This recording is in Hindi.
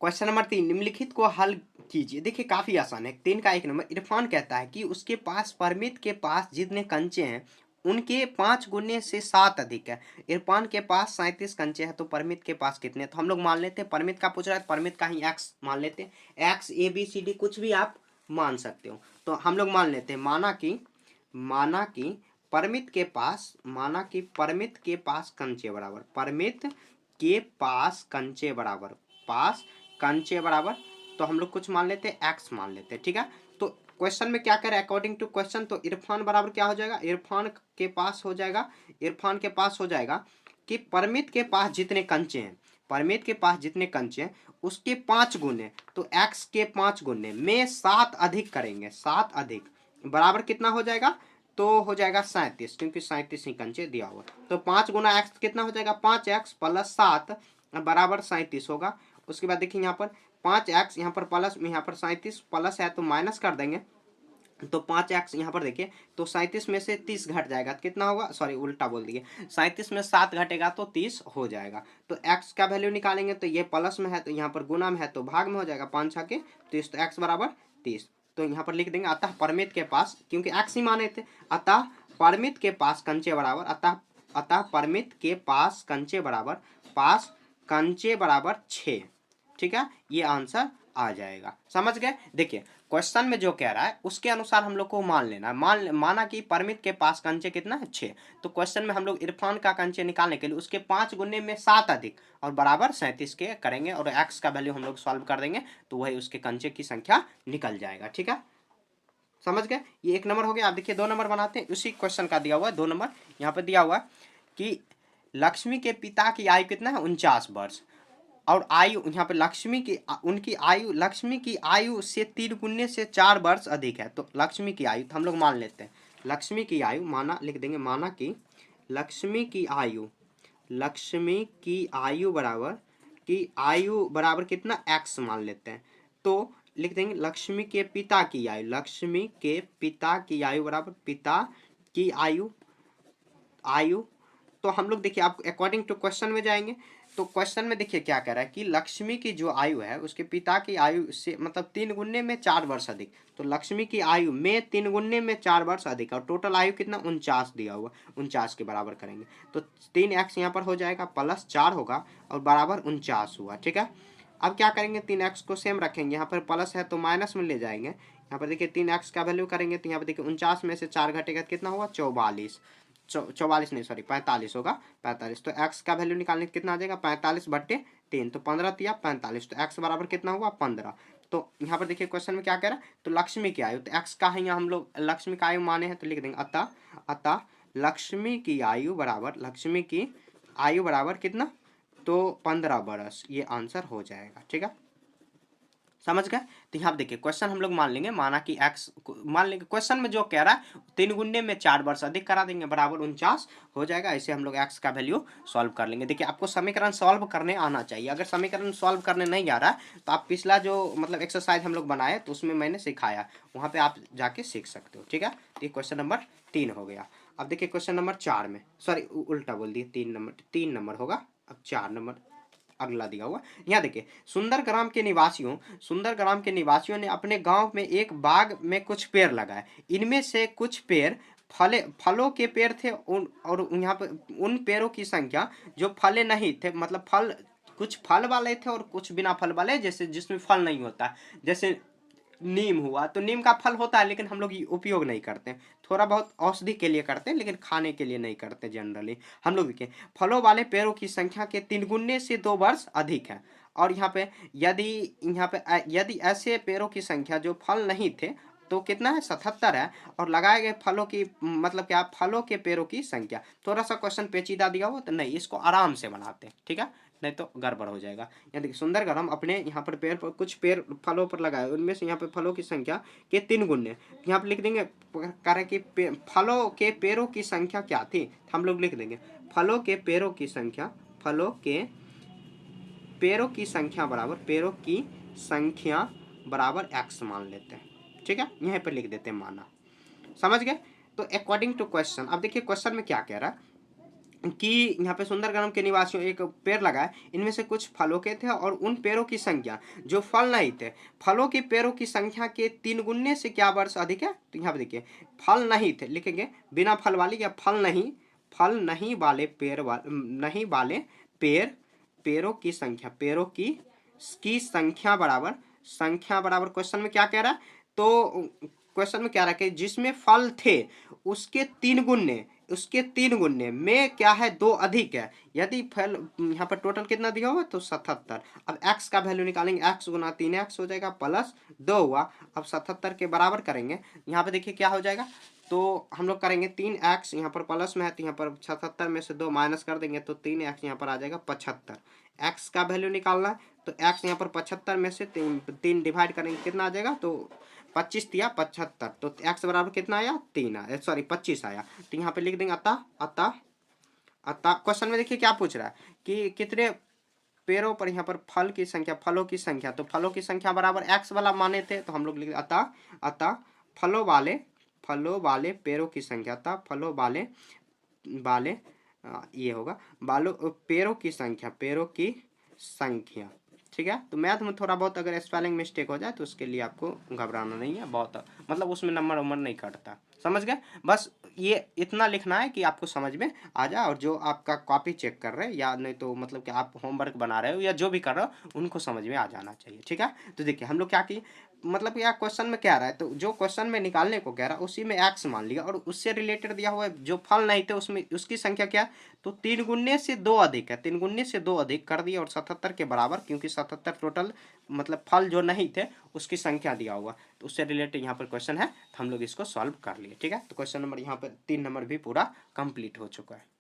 क्वेश्चन नंबर 3, निम्नलिखित को हल कीजिए। देखिए काफी आसान है। 3 का 1 नंबर, इरफान कहता है कि उसके पास परमित के पास जितने कंचे हैं उनके 5 गुने से 7 अधिक है। इरफान के पास 37 कंचे हैं, तो परमित के पास कितने? तो हम लोग मान लेते हैं परमित का पूछ रहा है, परमित का ही एक्स मान लेते हैं। X A B C D कुछ भी आप मान सकते हो। तो हम लोग मान लेते हैं, माना कि परमित के पास, माना कि परमित के पास कंचे बराबर, परमित के पास कंचे बराबर, पास कंचे बराबर, तो हम लोग कुछ मान लेते हैं, एक्स मान लेते हैं। ठीक है, तो क्वेश्चन में क्या करें अकॉर्डिंग टू क्वेश्चन, तो इरफान बराबर क्या हो जाएगा, इरफान के पास हो जाएगा, इरफान के पास हो जाएगा कि परमित के पास जितने कंचे हैं, परमित के पास जितने कंचे हैं उसके 5 गुने, तो एक्स के 5 गुने में 7 अधिक करेंगे, 7 अधिक बराबर कितना हो जाएगा, तो हो जाएगा 37, क्योंकि 37 ही कंचे दिया हुआ। तो 5 गुना एक्स कितना हो जाएगा, 5x प्लस 7 बराबर 37 होगा। उसके बाद देखिए यहाँ पर 5x, यहाँ पर प्लस में, यहाँ पर 37 प्लस है तो माइनस कर देंगे, तो 5x यहाँ पर देखिए, तो 37 में से 30 घट जाएगा, कितना होगा, सॉरी उल्टा बोल दिए, 37 में 7 घटेगा तो 30 हो जाएगा। तो x का वैल्यू निकालेंगे, तो ये प्लस में है तो यहाँ पर गुना में है तो भाग में हो जाएगा, 5 6 के 30, तो x बराबर 30। तो यहाँ पर लिख देंगे, अतः परमित के पास, क्योंकि x ही माने थे, अतः परमित के पास कंचे बराबर, अतः परमित के पास कंचे बराबर, पास कंचे बराबर 6। ठीक है, ये आंसर आ जाएगा। समझ गए? देखिए क्वेश्चन में जो कह रहा है उसके अनुसार हम लोग को मान लेना है। माना कि परमित के पास कंचे कितना है, 6, तो क्वेश्चन में हम लोग इरफान का कंचे निकालने के लिए उसके 5 गुने में 7 अधिक और बराबर 37 के करेंगे, और एक्स का वैल्यू हम लोग सॉल्व कर देंगे तो वही उसके कंचे की संख्या निकल जाएगा। ठीक है, समझ गए? ये 1 नंबर हो गया। आप देखिए 2 नंबर बनाते हैं, उसी क्वेश्चन का दिया हुआ है 2 नंबर। यहाँ पर दिया हुआ है कि लक्ष्मी के पिता की आयु कितना है, 49 वर्ष, और आयु यहाँ पे लक्ष्मी की, उनकी आयु, लक्ष्मी की आयु से 3 गुने से 4 वर्ष अधिक है। तो लक्ष्मी की आयु, तो हम लोग मान लेते हैं लक्ष्मी की आयु, माना लिख देंगे, माना कि लक्ष्मी की आयु, लक्ष्मी की आयु बराबर, की आयु बराबर कितना, एक्स मान लेते हैं। तो लिख देंगे लक्ष्मी के पिता की आयु, लक्ष्मी के पिता की आयु बराबर पिता की आयु, आयु, तो हम लोग देखिए आप अकॉर्डिंग टू क्वेश्चन में जाएंगे, तो क्वेश्चन में देखिए क्या कह रहा है कि लक्ष्मी की जो आयु है उसके पिता की आयु से मतलब 3 गुने में 4 वर्ष अधिक, तो लक्ष्मी की आयु में 3 गुने में 4 वर्ष अधिक, और टोटल आयु कितना, 49 दिया हुआ, 49 के बराबर करेंगे, तो 3x यहाँ पर हो जाएगा प्लस 4 होगा और बराबर 49 हुआ। ठीक है, अब क्या करेंगे, 3x को सेम रखेंगे, यहाँ पर प्लस है तो माइनस में ले जाएंगे। यहाँ पर देखिए 3x का वैल्यू करेंगे तो यहाँ पर देखिए 49 में से 4 घटेगा कितना होगा, 44, 44 नहीं सॉरी 45 होगा, 45। तो x का वैल्यू निकालने कितना आ जाएगा, 45/3, तो 15 तिया 45, तो x बराबर कितना हुआ, 15। तो यहाँ पर देखिए क्वेश्चन में क्या कह रहा है, तो लक्ष्मी की आयु, तो x का है, यहाँ हम लोग लक्ष्मी का आयु माने हैं तो लिख देंगे, अतः लक्ष्मी की आयु बराबर, लक्ष्मी की आयु बराबर कितना, तो 15 वर्ष, ये आंसर हो जाएगा। ठीक है, समझ गए? तो यहाँ देखिए क्वेश्चन हम लोग मान लेंगे, माना कि x मान लेंगे, क्वेश्चन में जो कह रहा है 3 गुने में 4 वर्ष अधिक करा देंगे, बराबर 49 हो जाएगा। ऐसे हम लोग x का वैल्यू सॉल्व कर लेंगे। देखिए आपको समीकरण सॉल्व करने आना चाहिए, अगर समीकरण सॉल्व करने नहीं आ रहा है तो आप पिछला जो मतलब एक्सरसाइज हम लोग बनाए तो उसमें मैंने सिखाया, वहाँ पे आप जाके सीख सकते हो। ठीक है, तो ये क्वेश्चन नंबर 3 हो गया। अब देखिए क्वेश्चन नंबर 4 में, सॉरी उल्टा बोल दिए, 3 नंबर होगा, अब 4 नंबर अगला दिया हुआ। यहाँ देखिए सुंदर ग्राम के निवासियों ने अपने गांव में एक बाग में कुछ पेड़ लगाए। इनमें से कुछ पेड़ फलों के पेड़ थे, और यहाँ पर उन पेड़ों की संख्या जो फले नहीं थे, मतलब फल, कुछ फल वाले थे और कुछ बिना फल वाले, जैसे जिसमें फल नहीं होता, जैसे नीम हुआ, तो नीम का फल होता है लेकिन हम लोग उपयोग नहीं करते, थोड़ा बहुत औषधि के लिए करते हैं लेकिन खाने के लिए नहीं करते जनरली हम लोग। देखिए फलों वाले पेड़ों की संख्या के 3 गुने से 2 वर्ष अधिक है, और यदि ऐसे पेड़ों की संख्या जो फल नहीं थे तो कितना है, 77 है, और लगाए गए फलों की मतलब क्या, फलों के पेड़ों की संख्या, थोड़ा सा क्वेश्चन पेचीदा दिया हुआ तो नहीं, इसको आराम से बनाते हैं। ठीक है, नहीं तो गड़बड़ हो जाएगा। यहाँ देखिए सुंदरग्राम अपने यहाँ पर पेड़ पर कुछ पेड़ फलों पर लगाए, उनमें से यहाँ पे फलों की संख्या के 3 गुने, यहाँ पर लिख देंगे कारण कि फलों के पेड़ों की संख्या क्या थी, हम लोग लिख देंगे फलों के पेड़ों की संख्या, फलों के पेड़ों की संख्या बराबर, पेड़ों की संख्या बराबर x मान लेते हैं। ठीक है, यहीं पर लिख देते हैं माना। समझ गए? तो अकॉर्डिंग टू क्वेश्चन, अब देखिए क्वेश्चन में क्या कह रहा है, कि यहाँ पे सुंदरग्राम के निवासियों एक पेड़ लगाए, इनमें से कुछ फलों के थे और उन पेड़ों की संख्या जो फल नहीं थे, फलों के पेड़ों की संख्या के 3 गुने से क्या वर्ष अधिक है। तो यहाँ पे देखिए फल नहीं थे, लिखेंगे बिना फल वाले या फल नहीं वाले नहीं वाले पेड़ों की संख्या, पेड़ों की संख्या बराबर क्वेश्चन में क्या कह रहा है। तो क्वेश्चन में क्या रहा है कि जिसमें फल थे उसके 3 गुने में क्या है, 2 अधिक है। यदि फल यहाँ पर टोटल कितना दिया हुआ तो 77। अब x का वैल्यू निकालेंगे, x गुना 3x हो जाएगा प्लस 2 हुआ। अब 77 के बराबर करेंगे, यहाँ पे देखिए क्या हो जाएगा। तो हम लोग करेंगे 3x यहाँ पर प्लस में है तो यहाँ पर 77 में से 2 माइनस कर देंगे तो 3x यहाँ पर आ जाएगा 75। x का वैल्यू निकालना है तो x यहाँ पर 75 में से 3 डिवाइड करेंगे, कितना आ जाएगा तो 25 दिया 75, तो x बराबर कितना आया 3 आया, सॉरी 25 आया। तो यहाँ पे लिख देंगे अतः क्वेश्चन में देखिए क्या पूछ रहा है कि कितने पेड़ों पर यहाँ पर फलों की संख्या, तो फलों की संख्या बराबर x वाला माने थे तो हम लोग लिख अतः फलों वाले पेड़ों की संख्या, अतः फलों वाले ये होगा पेड़ों की संख्या। ठीक है, तो मैथ में थोड़ा बहुत अगर स्पेलिंग मिस्टेक हो जाए तो उसके लिए आपको घबराना नहीं है, बहुत मतलब उसमें नंबर नहीं कटता, समझ गए। बस ये इतना लिखना है कि आपको समझ में आ जाए, और जो आपका कॉपी चेक कर रहे हैं या नहीं तो मतलब कि आप होमवर्क बना रहे हो या जो भी कर रहे हो उनको समझ में आ जाना चाहिए। ठीक है, तो देखिए हम लोग क्या किए, मतलब यार क्वेश्चन में क्या रहा है, तो जो क्वेश्चन में निकालने को कह रहा है उसी में x मान लिया और उससे रिलेटेड दिया हुआ है जो फल नहीं थे उसमें उसकी संख्या क्या, तो 3 गुने से 2 अधिक है, 3 गुने से 2 अधिक कर दिया और 77 के बराबर, क्योंकि 77 टोटल मतलब फल जो नहीं थे उसकी संख्या दिया हुआ, तो उससे रिलेटेड यहाँ पर क्वेश्चन है, तो हम लोग इसको सॉल्व कर लिए। ठीक है, तो क्वेश्चन नंबर यहाँ पर 3 नंबर भी पूरा कंप्लीट हो चुका है।